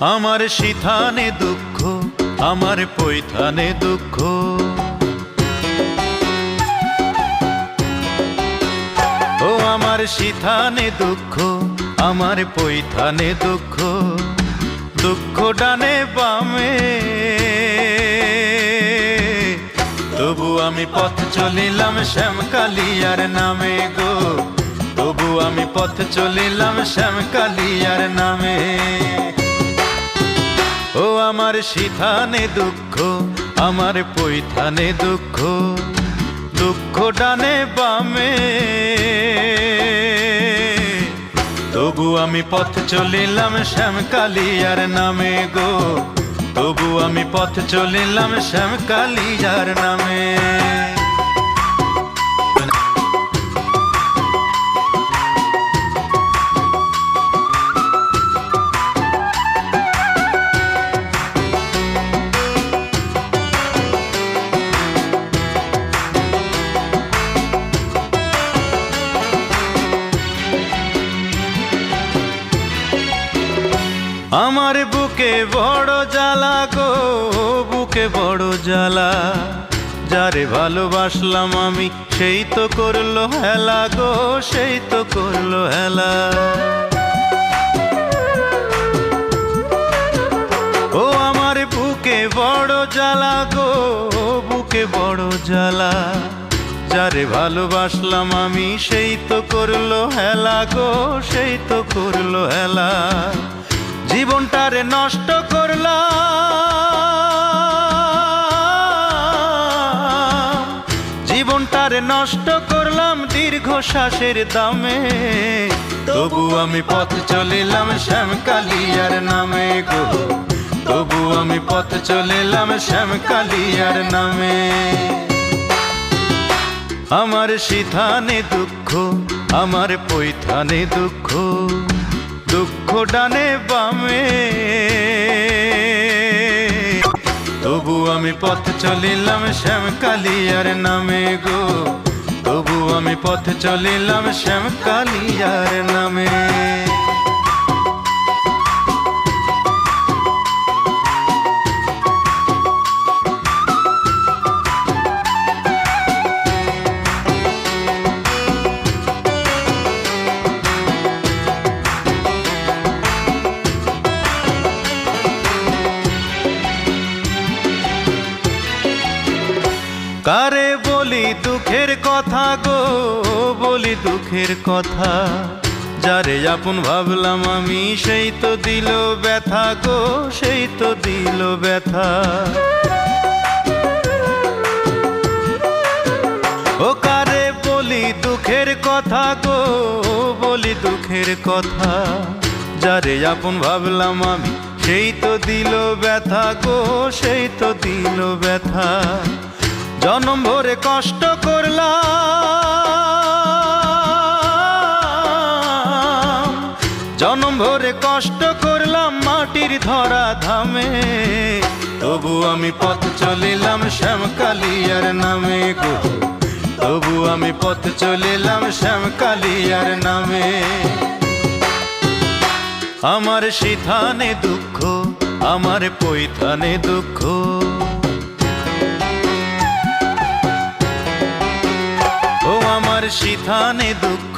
আমার সিথানে দুঃখ, আমার পৈথানে দুঃখ। ও আমার সিথানে দুঃখ, আমার পৈথানে দুঃখ। দুঃখ ডানে বামে, তবু আমি পথ চলিলাম শ্যামকালিয়ার নামে গো। তবু আমি পথ চলিলাম শ্যামকালিয়ার নামে। ও আমার সিথানে দুঃখ, আমার পৈথানে দুঃখ। দুঃখ ডানে বামে, তবু আমি পথ চলিলাম শ্যামকালিয়ার নামে গো। তবু আমি পথ চলিলাম শ্যামকালিয়ার নামে। আমার বুকে বড় জ্বালা গো, বুকে বড় জ্বালা। যারে ভালোবাসলাম আমি সেই তো করলো হেলা গো, সেই তো করলো হেলা। ও আমার বুকে বড় জ্বালা গো, বুকে বড় জ্বালা। যারে ভালোবাসলাম আমি সেই তো করলো হেলা গো, সেই তো করলো হেলা। জীবনটারে নষ্ট করলাম, জীবনটারে নষ্ট করলাম দীর্ঘশ্বাসের দামে। তবু আমি পথ চলিলাম শ্যামকালিয়ার নামে গো। তবু আমি পথ চলিলাম শ্যামকালিয়ার নামে। আমার সিথানে দুঃখ, আমার পৈথানে দুঃখ। দুঃখ ডানে বামে, তবু আমি পথ চলিলাম শ্যামকালিয়ার নামে গো। তবু আমি পথ চলিলাম শ্যামকালিয়ার নামে। কারে বলি দুঃখের কথা গো, বলি দুঃখের কথা। যারে আপন ভাবলাম আমি সেই তো দিল ব্যথা গো, সেই তো দিল ব্যথা। ও কারে বলি দুঃখের কথা গো, বলি দুঃখের কথা। যারে আপন ভাবলাম আমি সেই তো দিল ব্যথা গো, সেই তো দিল ব্যথা। জনম ভরে কষ্ট করলাম, জনম ভরে কষ্ট করলাম মাটির ধরা ধামে। তবু আমি পথ চলিলাম শ্যামকালিয়ার নামে গো। তবু আমি পথ চলিলাম শ্যামকালিয়ার নামে। আমার সিথানে দুঃখ, আমার পৈথানে দুঃখ। ও আমার সিথানে দুঃখ,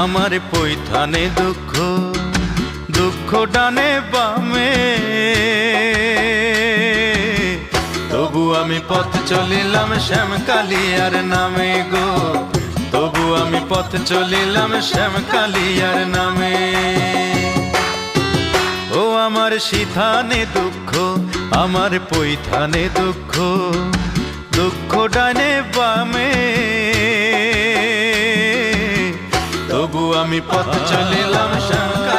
আমার পৈথানে দুঃখ। দুঃখ ডানে বামে, তবু আমি পথ চলিলাম শ্যামকালিয়ার নামে গো। তবু আমি পথ চলিলাম শ্যামকালিয়ার নামে। ও আমার সিথানে দুঃখ, আমার পৈথানে দুঃখ। দুঃখ ডানে বামে, তবু আমি পথ চলিলাম শ্যামকালিয়ার